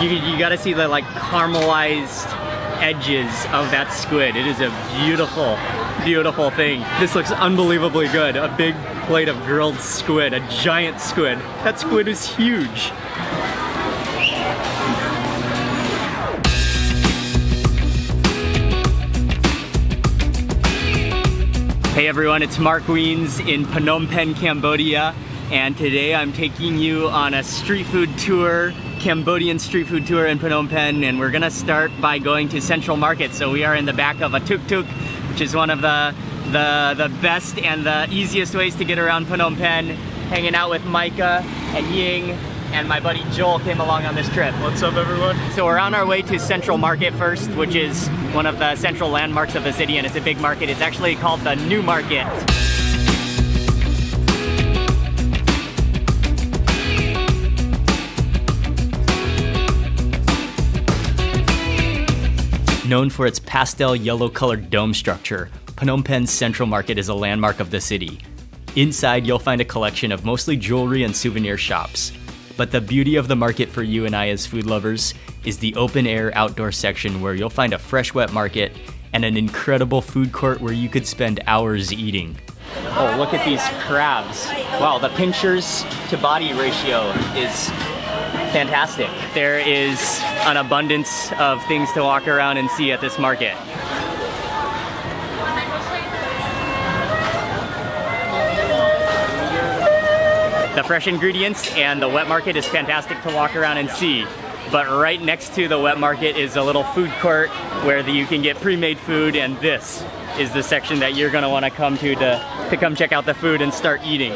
You gotta see the like caramelized edges of that squid. It is a beautiful, beautiful thing. This looks unbelievably good. A big plate of grilled squid, a giant squid. That squid is huge. Hey everyone, it's Mark Wiens in Phnom Penh, Cambodia, and today I'm taking you on a street food tour, Cambodian street food tour in Phnom Penh, and we're gonna start by going to Central Market. So we are in the back of a tuk-tuk, which is one of the best and the easiest ways to get around Phnom Penh, hanging out with Micah and Ying, and my buddy Joel came along on this trip. What's up, everyone? So we're on our way to Central Market first, which is one of the central landmarks of the city, and it's a big market. It's actually called the New Market. Known for its pastel yellow-colored dome structure, Phnom Penh's Central Market is a landmark of the city. Inside, you'll find a collection of mostly jewelry and souvenir shops. But the beauty of the market for you and I as food lovers is the open-air outdoor section where you'll find a fresh wet market and an incredible food court where you could spend hours eating. Oh, look at these crabs. Wow, the pinchers to body ratio is fantastic. There is an abundance of things to walk around and see at this market. The fresh ingredients and the wet market is fantastic to walk around and see. But right next to the wet market is a little food court where you can get pre-made food, and this is the section that you're gonna wanna come to come check out the food and start eating.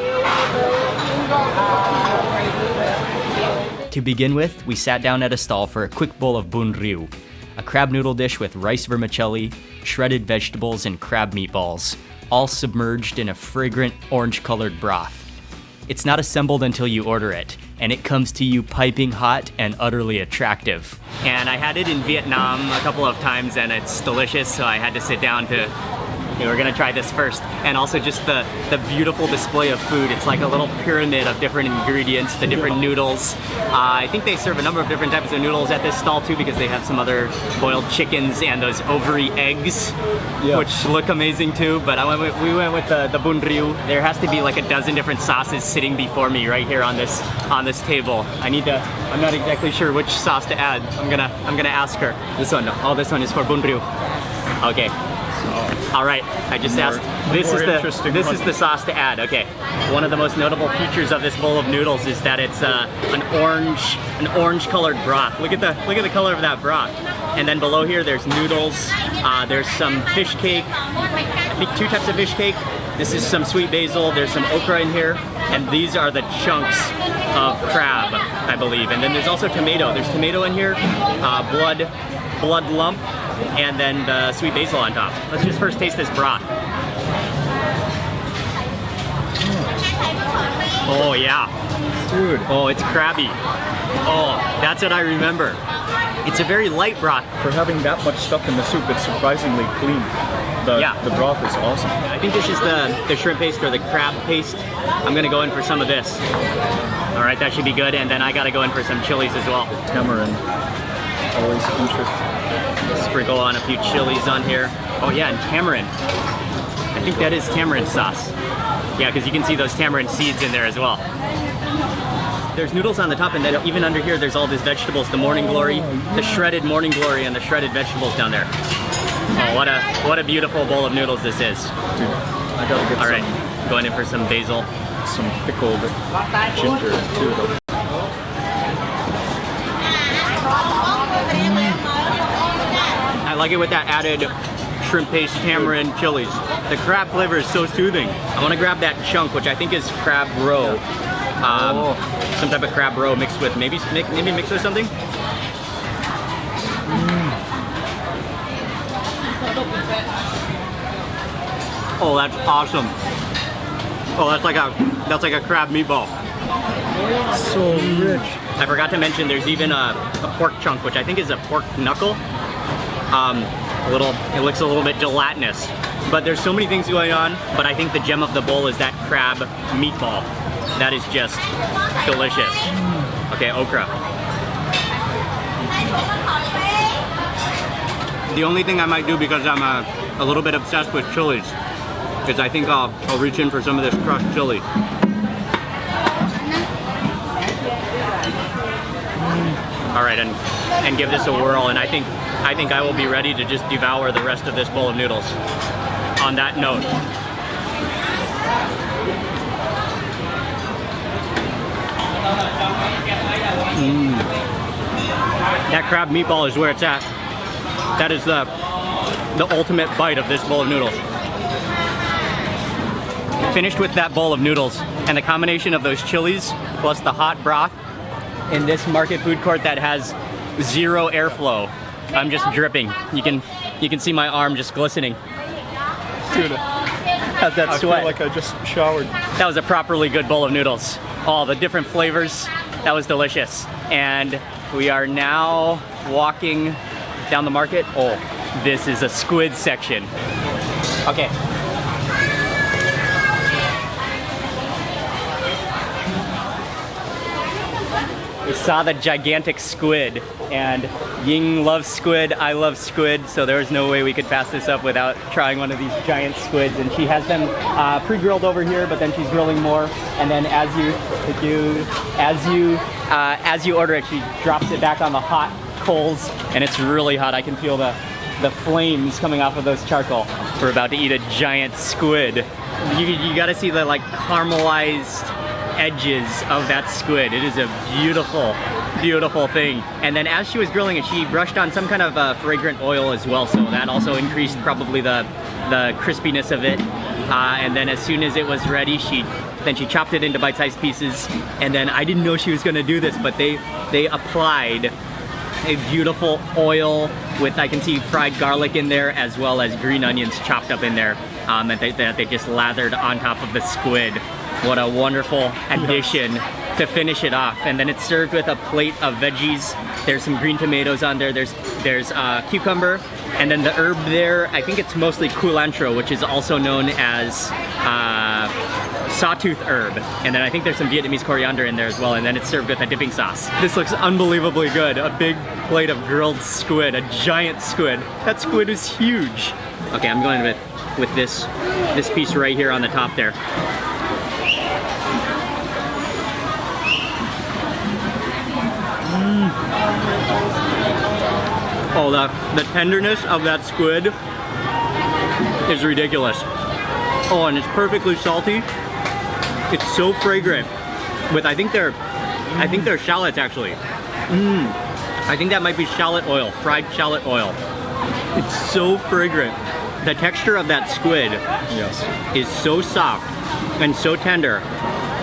To begin with, we sat down at a stall for a quick bowl of bun riu, a crab noodle dish with rice vermicelli, shredded vegetables, and crab meatballs, all submerged in a fragrant orange-colored broth. It's not assembled until you order it, and it comes to you piping hot and utterly attractive. And I had it in Vietnam a couple of times, and it's delicious, so I had to sit down to, we're gonna try this first. And also just the beautiful display of food. It's like a little pyramid of different ingredients, the different noodles. I think they serve a number of different types of noodles at this stall too, because they have some other boiled chickens and those ovary eggs, which look amazing too. But we went with the bun riu. There has to be like a dozen different sauces sitting before me right here on this table. I'm not exactly sure which sauce to add. I'm gonna ask her. This one. Oh, this one is for bun riu. Okay. All right, I just asked. This is the sauce to add. Okay. One of the most notable features of this bowl of noodles is that it's an orange-colored broth. Look at the color of that broth. And then below here, there's noodles. There's some fish cake. I think 2 types of fish cake. This is some sweet basil. There's some okra in here, and these are the chunks of crab, I believe. And then there's also tomato. There's tomato in here. Blood lump. And then the sweet basil on top. Let's just first taste this broth. Oh yeah. Dude. Oh, it's crabby. Oh, that's what I remember. It's a very light broth. For having that much stuff in the soup, it's surprisingly clean. The broth is awesome. I think this is the shrimp paste or the crab paste. I'm gonna go in for some of this. All right, that should be good. And then I gotta go in for some chilies as well. The tamarind, always interesting. Sprinkle on a few chilies on here. Oh yeah, and tamarind. I think that is tamarind sauce. Yeah, because you can see those tamarind seeds in there as well. There's noodles on the top, and then even under here there's all these vegetables, the morning glory, the shredded morning glory, and the shredded vegetables down there. Oh, what a beautiful bowl of noodles this is. Dude, I gotta get all right, going in for some basil. Some pickled ginger too, though. I like it with that added shrimp paste, tamarind, chilies. The crab flavor is so soothing. I want to grab that chunk, which I think is crab roe. Some type of crab roe mixed with, maybe mixed with something. Oh, that's awesome. Oh, that's like a crab meatball. So rich. I forgot to mention there's even a pork chunk, which I think is a pork knuckle. It looks a little bit gelatinous, but there's so many things going on. But I think the gem of the bowl is that crab meatball. That is just delicious. Okay, okra. The only thing I might do, because I'm a little bit obsessed with chilies, is I think I'll reach in for some of this crushed chili. All right, and give this a whirl, and I think I will be ready to just devour the rest of this bowl of noodles. On that note. That crab meatball is where it's at. That is the ultimate bite of this bowl of noodles. Finished with that bowl of noodles, and the combination of those chilies plus the hot broth in this market food court that has zero airflow. I'm just dripping. You can see my arm just glistening. Dude, how's that sweat? I feel like I just showered. That was a properly good bowl of noodles. All the different flavors. That was delicious. And we are now walking down the market. Oh, this is a squid section. Okay. We saw the gigantic squid, and Ying loves squid, I love squid, so there was no way we could pass this up without trying one of these giant squids. And she has them pre-grilled over here, but then she's grilling more. And then as you order it, she drops it back on the hot coals, and it's really hot. I can feel the flames coming off of those charcoal. We're about to eat a giant squid. You got to see the like caramelized edges of that squid. It is a beautiful, beautiful thing. And then as she was grilling it, she brushed on some kind of fragrant oil as well, so that also increased probably the crispiness of it. And then as soon as it was ready, she chopped it into bite-sized pieces. And then I didn't know she was going to do this, but they applied a beautiful oil with, I can see fried garlic in there, as well as green onions chopped up in there, that they just lathered on top of the squid. What a wonderful addition to finish it off. And then it's served with a plate of veggies. There's some green tomatoes on there. There's cucumber, and then the herb there, I think it's mostly culantro, which is also known as sawtooth herb. And then I think there's some Vietnamese coriander in there as well. And then it's served with a dipping sauce. This looks unbelievably good. A big plate of grilled squid, a giant squid. That squid is huge. Okay, I'm going with this piece right here on the top there. Oh, the tenderness of that squid is ridiculous. Oh, and it's perfectly salty. It's so fragrant. With I think they're shallots actually. I think that might be shallot oil, fried shallot oil. It's so fragrant. The texture of that squid, yes, is so soft and so tender,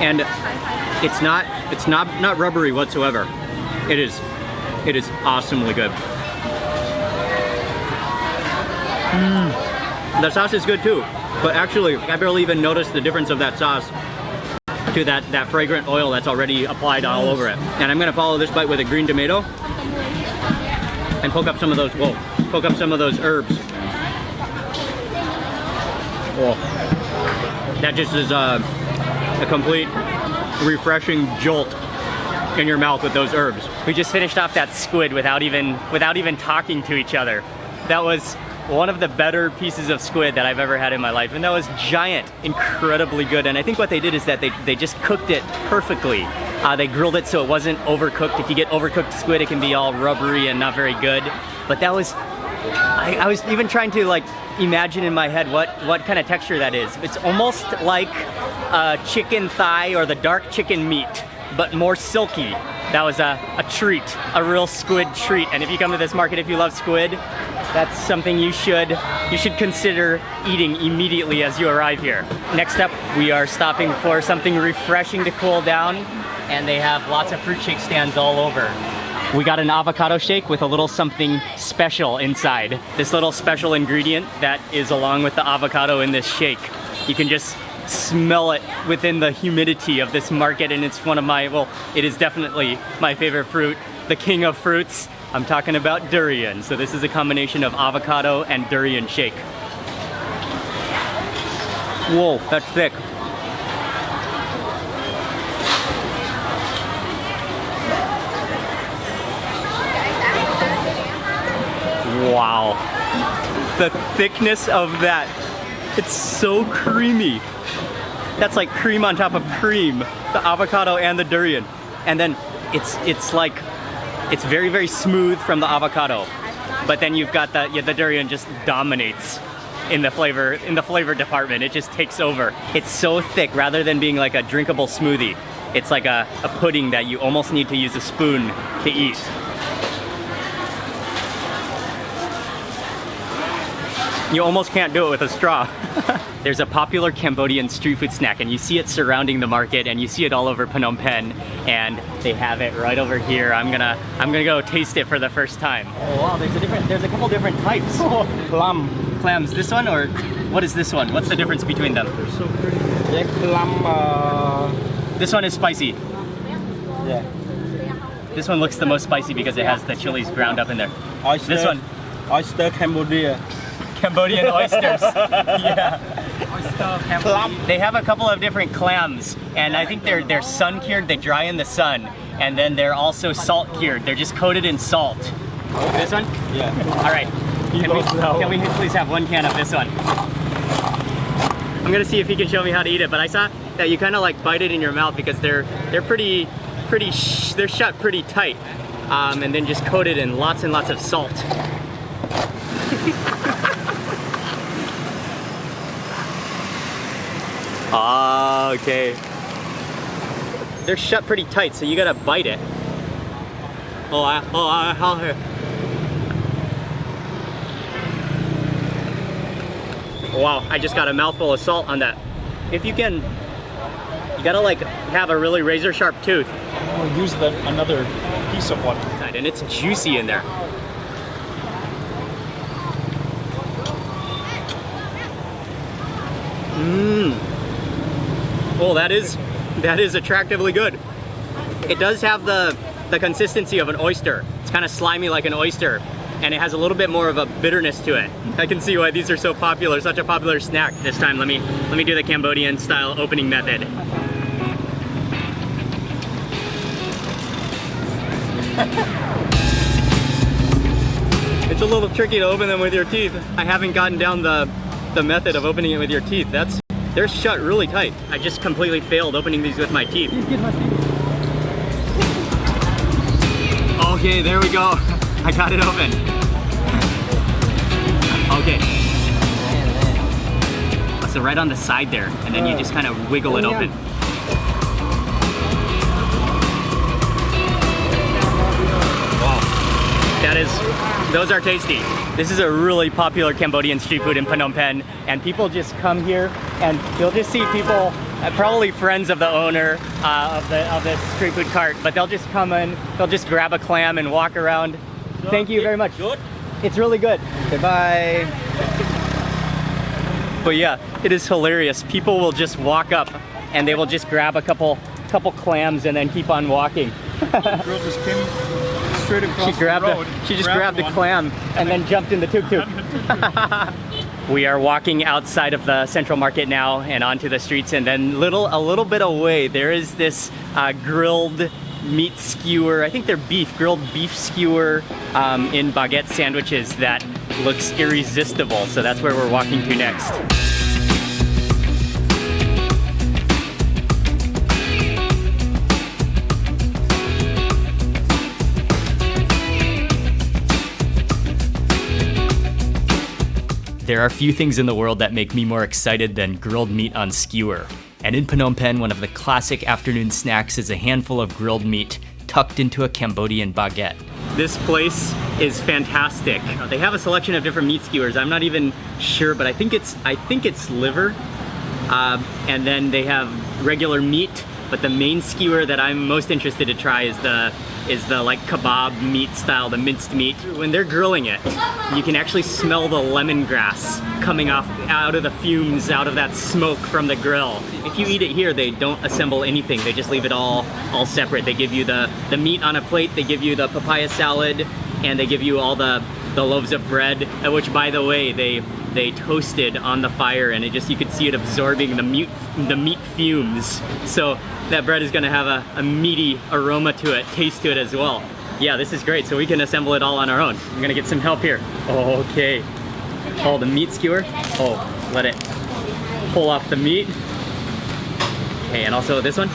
and it's not rubbery whatsoever. It is awesomely good. The sauce is good too, but actually I barely even noticed the difference of that sauce to that fragrant oil that's already applied all over it. And I'm gonna follow this bite with a green tomato and poke up some of those herbs. Oh, that just is a complete refreshing jolt in your mouth with those herbs. We just finished off that squid without even talking to each other. That was one of the better pieces of squid that I've ever had in my life, and that was giant, incredibly good. And I think what they did is that they just cooked it perfectly. They grilled it so it wasn't overcooked. If you get overcooked squid, it can be all rubbery and not very good. But that was, I was even trying to like imagine in my head what kind of texture that is. It's almost like chicken thigh or the dark chicken meat, but more silky. That was a treat, a real squid treat. And if you come to this market, if you love squid, that's something you should consider eating immediately as you arrive here. Next up, we are stopping for something refreshing to cool down, and they have lots of fruit shake stands all over. We got an avocado shake with a little something special inside. This little special ingredient that is along with the avocado in this shake. You can just smell it within the humidity of this market, and it's one of my, well, it is definitely my favorite fruit, the king of fruits. I'm talking about durian. So this is a combination of avocado and durian shake. Whoa, that's thick. Wow. The thickness of that. It's so creamy. That's like cream on top of cream. The avocado and the durian. And then it's like, it's very, very smooth from the avocado. But then you've got the durian just dominates in the flavor department. It just takes over. It's so thick, rather than being like a drinkable smoothie. It's like a pudding that you almost need to use a spoon to eat. You almost can't do it with a straw. There's a popular Cambodian street food snack, and you see it surrounding the market, and you see it all over Phnom Penh, and they have it right over here. I'm gonna go taste it for the first time. Oh wow, there's a couple different types. Clams. This one, or what is this one? What's the difference between them? They're so pretty. Yeah, clam. This one is spicy. Yeah. This one looks the most spicy because it has the chilies ground up in there. Oyster. This one. Oyster Cambodia. Cambodian oysters. Yeah. They have a couple of different clams, and I think they're sun cured. They dry in the sun, and then they're also salt cured. They're just coated in salt. This one? Yeah. All right. Can we please have one can of this one? I'm gonna see if he can show me how to eat it. But I saw that you kind of like bite it in your mouth because they're shut pretty tight, and then just coated in lots and lots of salt. Ah, okay. They're shut pretty tight, so you gotta bite it. Wow, I just got a mouthful of salt on that. If you can, you gotta like have a really razor sharp tooth. We'll use another piece of one. And it's juicy in there. Oh, that is attractively good. It does have the consistency of an oyster. It's kind of slimy like an oyster, and it has a little bit more of a bitterness to it. I can see why these are so popular, such a popular snack. This time, let me do the Cambodian style opening method. It's a little tricky to open them with your teeth. I haven't gotten down the method of opening it with your teeth. They're shut really tight. I just completely failed opening these with my teeth. Okay, there we go. I got it open. Okay. So right on the side there, and then you just kind of wiggle it open. Those are tasty. This is a really popular Cambodian street food in Phnom Penh, and people just come here and you'll just see people, probably friends of the owner of the street food cart, but they'll just come in, they'll just grab a clam and walk around. Thank you very much. Good. It's really good. Goodbye. But yeah, it is hilarious. People will just walk up and they will just grab a couple clams and then keep on walking. The girl just came straight across the road. She just grabbed the clam and then jumped in the tuk-tuk. We are walking outside of the central market now and onto the streets, and then a little bit away there is this grilled meat skewer. I think they're grilled beef skewer in baguette sandwiches that looks irresistible. So that's where we're walking to next. There are few things in the world that make me more excited than grilled meat on skewer. And in Phnom Penh, one of the classic afternoon snacks is a handful of grilled meat tucked into a Cambodian baguette. This place is fantastic. They have a selection of different meat skewers. I'm not even sure, but I think it's liver. And then they have regular meat, but the main skewer that I'm most interested to try is the like kebab meat style, the minced meat. When they're grilling it, you can actually smell the lemongrass coming out of the fumes, out of that smoke from the grill. If you eat it here, they don't assemble anything. They just leave it all separate. They give you the meat on a plate, they give you the papaya salad, and they give you all the loaves of bread, which, by the way, they toasted on the fire, and you could see it absorbing the meat fumes. So that bread is gonna have a meaty aroma to it, taste to it as well. Yeah, this is great. So we can assemble it all on our own. I'm gonna get some help here. Okay. Oh, the meat skewer. Oh, let it pull off the meat. Okay, and also this one.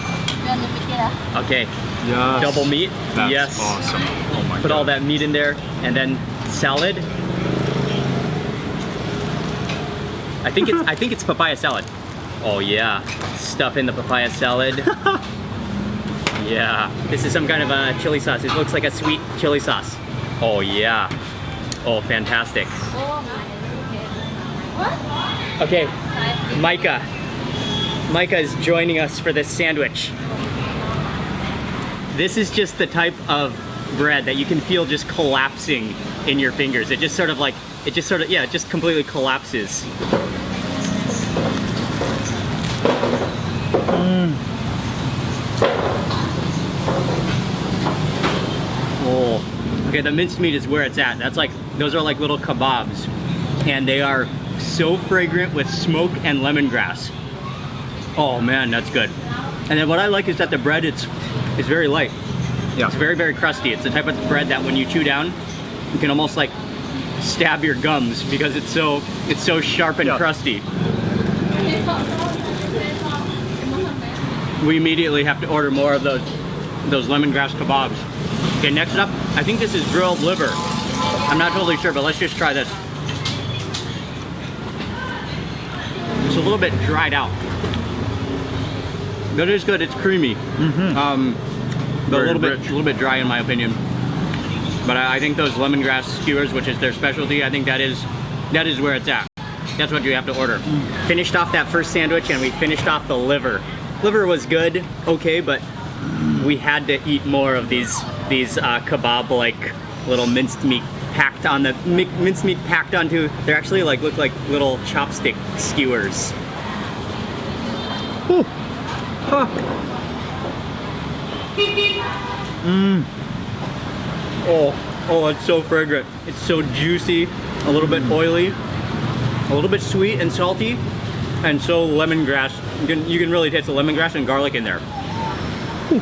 Okay. Yes. Double meat. That's yes. awesome. Oh my Put God. all that meat in there, and then salad. I think it's papaya salad. Oh yeah, stuff in the papaya salad. Yeah, this is some kind of a chili sauce. It looks like a sweet chili sauce. Oh yeah. Oh, fantastic. Okay, Micah. Micah is joining us for this sandwich. This is just the type of bread that you can feel just collapsing in your fingers. It just sort of yeah, it just completely collapses. Oh, okay, the minced meat is where it's at. Those are like little kebabs, and they are so fragrant with smoke and lemongrass. Oh man, that's good. And then what I like is that the bread is very light. Yeah. It's very, very crusty. It's the type of bread that when you chew down, you can almost like stab your gums because it's so sharp and crusty. We immediately have to order more of those lemongrass kebabs. Okay, next up, I think this is grilled liver. I'm not totally sure, but let's just try this. It's a little bit dried out. That is good. It's creamy. But a little bit dry in my opinion. But I think those lemongrass skewers, which is their specialty, I think that is where it's at. That's what you have to order. Finished off that first sandwich, and we finished off the liver. Liver was good, okay, but we had to eat more of these kebab-like little minced meat packed on the minced meat packed onto. They actually look like little chopstick skewers. Whew. Huh. Oh, it's so fragrant. It's so juicy, a little bit oily, a little bit sweet and salty, and so lemongrass. You can really taste the lemongrass and garlic in there. Whew.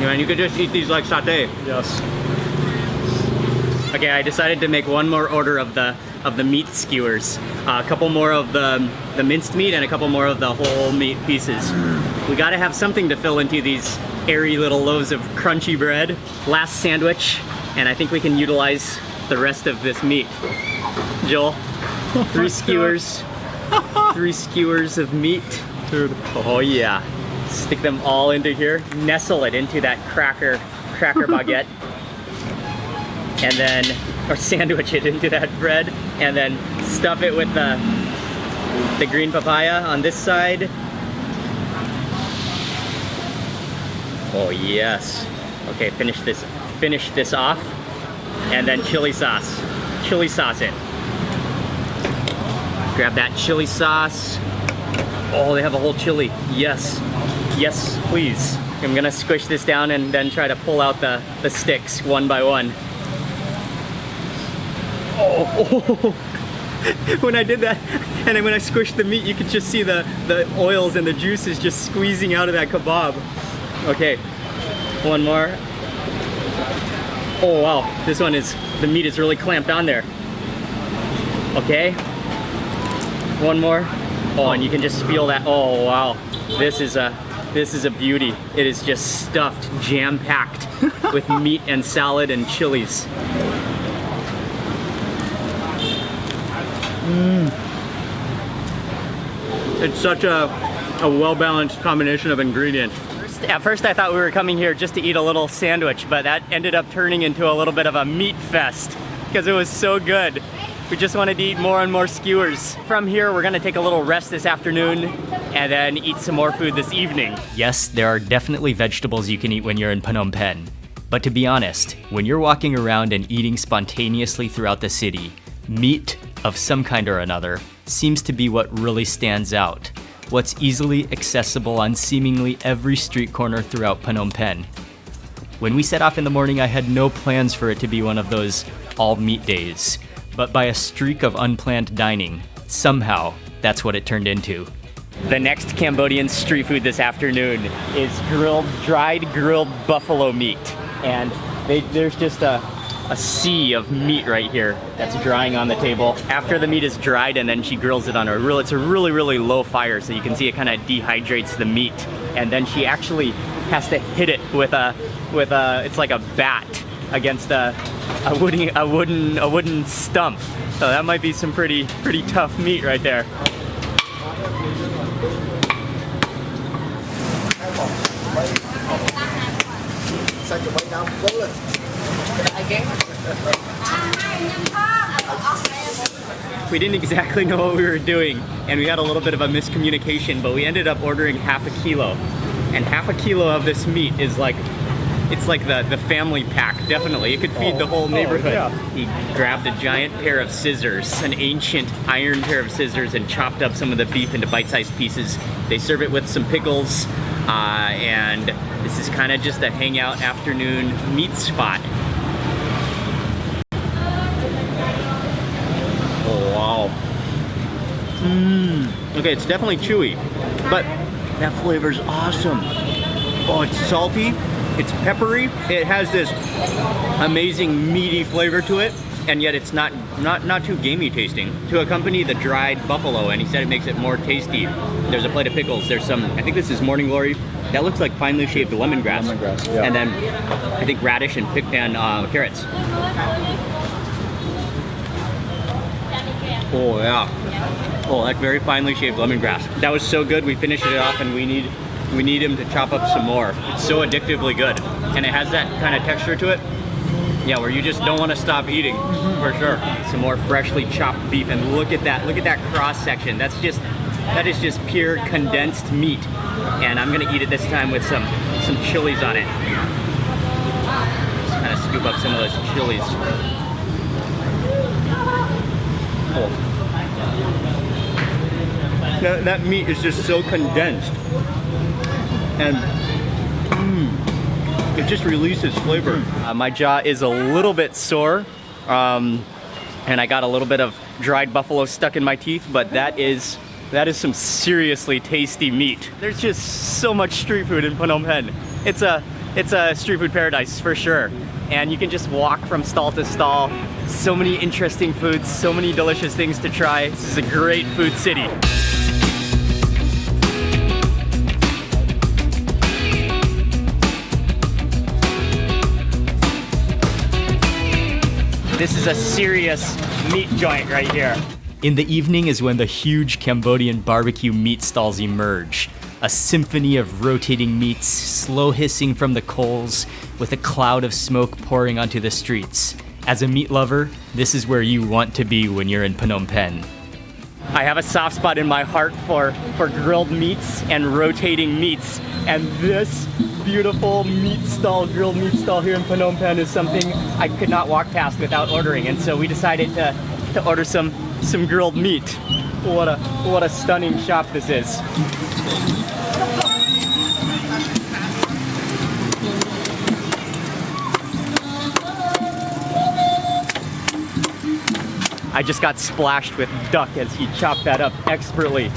Yeah, and you could just eat these like satay. Yes. Okay, I decided to make one more order of the meat skewers. A couple more of the minced meat and a couple more of the whole meat pieces. We gotta have something to fill into these airy little loaves of crunchy bread. Last sandwich, and I think we can utilize the rest of this meat. Joel, 3 skewers. 3 skewers of meat. Dude. Oh yeah. Stick them all into here. Nestle it into that cracker baguette. And then, or sandwich it into that bread, and then stuff it with the green papaya on this side. Oh yes. Okay, finish this off, and then chili sauce it. Grab that chili sauce. Oh, they have a whole chili. Yes, please. I'm gonna squish this down and then try to pull out the sticks one by one. Oh. When I did that, and then when I squished the meat, you could just see the oils and the juices just squeezing out of that kebab. Okay, one more. Oh wow, the meat is really clamped on there. Okay, one more. Oh, and you can just feel that. Oh wow, this is a beauty. It is just stuffed, jam-packed with meat and salad and chilies. It's such a well-balanced combination of ingredients. At first I thought we were coming here just to eat a little sandwich, but that ended up turning into a little bit of a meat fest because it was so good. We just wanted to eat more and more skewers. From here, we're gonna take a little rest this afternoon and then eat some more food this evening. Yes, there are definitely vegetables you can eat when you're in Phnom Penh. But to be honest, when you're walking around and eating spontaneously throughout the city, meat of some kind or another seems to be what really stands out. What's easily accessible on seemingly every street corner throughout Phnom Penh. When we set off in the morning, I had no plans for it to be one of those all-meat days. But by a streak of unplanned dining, somehow, that's what it turned into. The next Cambodian street food this afternoon is dried grilled buffalo meat. and there's just a sea of meat right here that's drying on the table. After the meat is dried, and then she grills it on it's a really, really low fire, so you can see it kind of dehydrates the meat. And then she actually has to hit it with it's like a bat against a wooden stump. So that might be some pretty tough meat right there. We didn't exactly know what we were doing, and we had a little bit of a miscommunication, but we ended up ordering half a kilo. And half a kilo of this meat is like, it's like the family pack, definitely. It could feed the whole neighborhood. Yeah. He grabbed a giant pair of scissors, an ancient iron pair of scissors, and chopped up some of the beef into bite-sized pieces. They serve it with some pickles, and this is kind of just a hangout afternoon meat spot. Oh, wow. Okay, it's definitely chewy, but that flavor's awesome. Oh, it's salty, it's peppery, it has this amazing meaty flavor to it, and yet it's not too gamey tasting. To accompany the dried buffalo, and he said it makes it more tasty. There's a plate of pickles, there's some, I think this is morning glory, that looks like finely shaved lemongrass. Lemongrass, yeah. And then I think radish and carrots. Oh yeah. Oh, that's very finely shaved lemongrass. That was so good, we finished it off, and we need him to chop up some more. It's so addictively good. And it has that kind of texture to it. Yeah, where you just don't want to stop eating, for sure. Some more freshly chopped beef, and look at that cross section. That is just pure condensed meat. And I'm gonna eat it this time with some chilies on it. Just kind of scoop up some of those chilies. Oh. That meat is just so condensed, and it just releases flavor. My jaw is a little bit sore, and I got a little bit of dried buffalo stuck in my teeth, but that is some seriously tasty meat. There's just so much street food in Phnom Penh. It's a street food paradise for sure, and you can just walk from stall to stall. So many interesting foods, so many delicious things to try. This is a great food city. This is a serious meat joint right here. In the evening is when the huge Cambodian barbecue meat stalls emerge. A symphony of rotating meats, slow hissing from the coals, with a cloud of smoke pouring onto the streets. As a meat lover, this is where you want to be when you're in Phnom Penh. I have a soft spot in my heart for grilled meats and rotating meats, and this beautiful grilled meat stall here in Phnom Penh is something I could not walk past without ordering, and so we decided to order some grilled meat. What a stunning shop this is. I just got splashed with duck as he chopped that up expertly.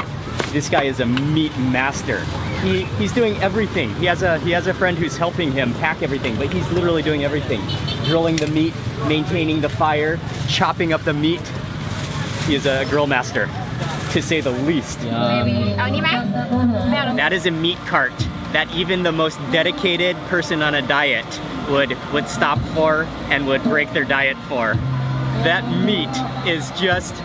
This guy is a meat master. He's doing everything. He has a friend who's helping him pack everything, but he's literally doing everything. Grilling the meat, maintaining the fire, chopping up the meat. He is a grill master, to say the least. That is a meat cart that even the most dedicated person on a diet would stop for and would break their diet for. That meat is just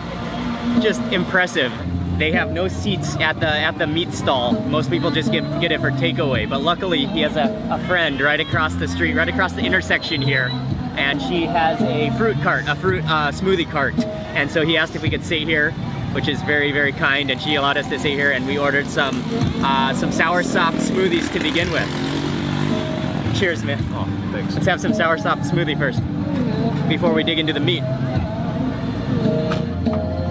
impressive. They have no seats at the meat stall. Most people just get it for takeaway, but luckily he has a friend right across the street, right across the intersection here, and she has a fruit cart, a smoothie cart, and so he asked if we could sit here, which is very, very kind, and she allowed us to sit here, and we ordered some soursop smoothies to begin with. Cheers, man. Oh, thanks. Let's have some soursop smoothie first, before we dig into the meat.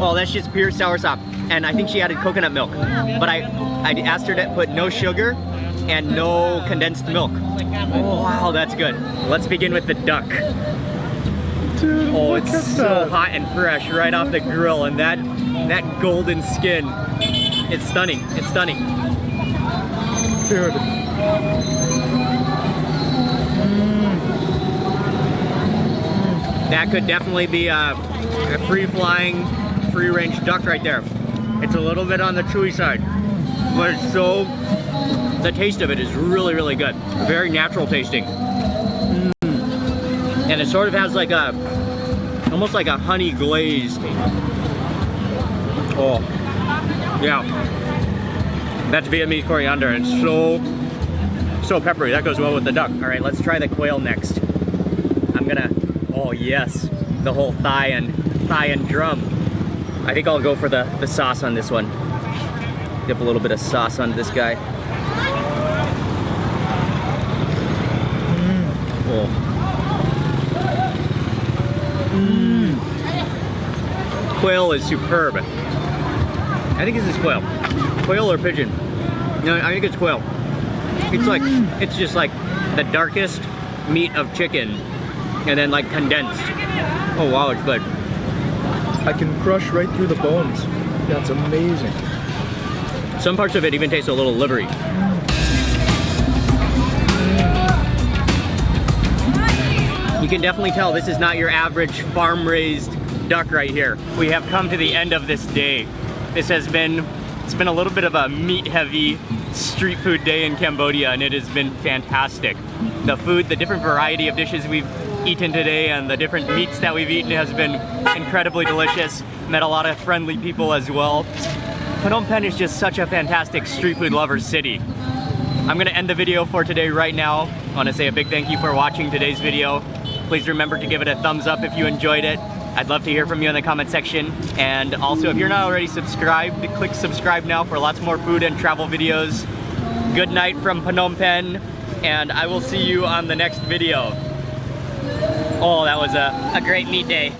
Oh, that's just pure soursop. And I think she added coconut milk. But I asked her to put no sugar and no condensed milk. Oh, wow, that's good. Let's begin with the duck. Dude, oh, it's so hot and fresh right off the grill, and that golden skin. It's stunning. It's stunning. Dude. That could definitely be a free-flying, free-range duck right there. It's a little bit on the chewy side, but it's so, the taste of it is really, really good. Very natural tasting. And it sort of has like a, almost like a honey glaze taste. Oh, yeah. That's Vietnamese coriander. It's so peppery. That goes well with the duck. All right, let's try the quail next. I'm gonna, oh yes, the whole thigh and drum. I think I'll go for the sauce on this one. Dip a little bit of sauce on this guy. Oh. Quail is superb. I think this is quail. Quail or pigeon? No, I think it's quail. It's like, it's just like the darkest meat of chicken and then like condensed. Oh wow, it's good. I can crush right through the bones. That's amazing. Some parts of it even taste a little livery. You can definitely tell this is not your average farm-raised duck right here. We have come to the end of this day. This has been, it's been a little bit of a meat-heavy street food day in Cambodia, and it has been fantastic. The food, the different variety of dishes we've eaten today and the different meats that we've eaten has been incredibly delicious. Met a lot of friendly people as well. Phnom Penh is just such a fantastic street food lover city. I'm gonna end the video for today right now. I wanna say a big thank you for watching today's video. Please remember to give it a thumbs up if you enjoyed it. I'd love to hear from you in the comment section. And also, if you're not already subscribed, click subscribe now for lots more food and travel videos. Good night from Phnom Penh, and I will see you on the next video. Oh, that was a great meat day.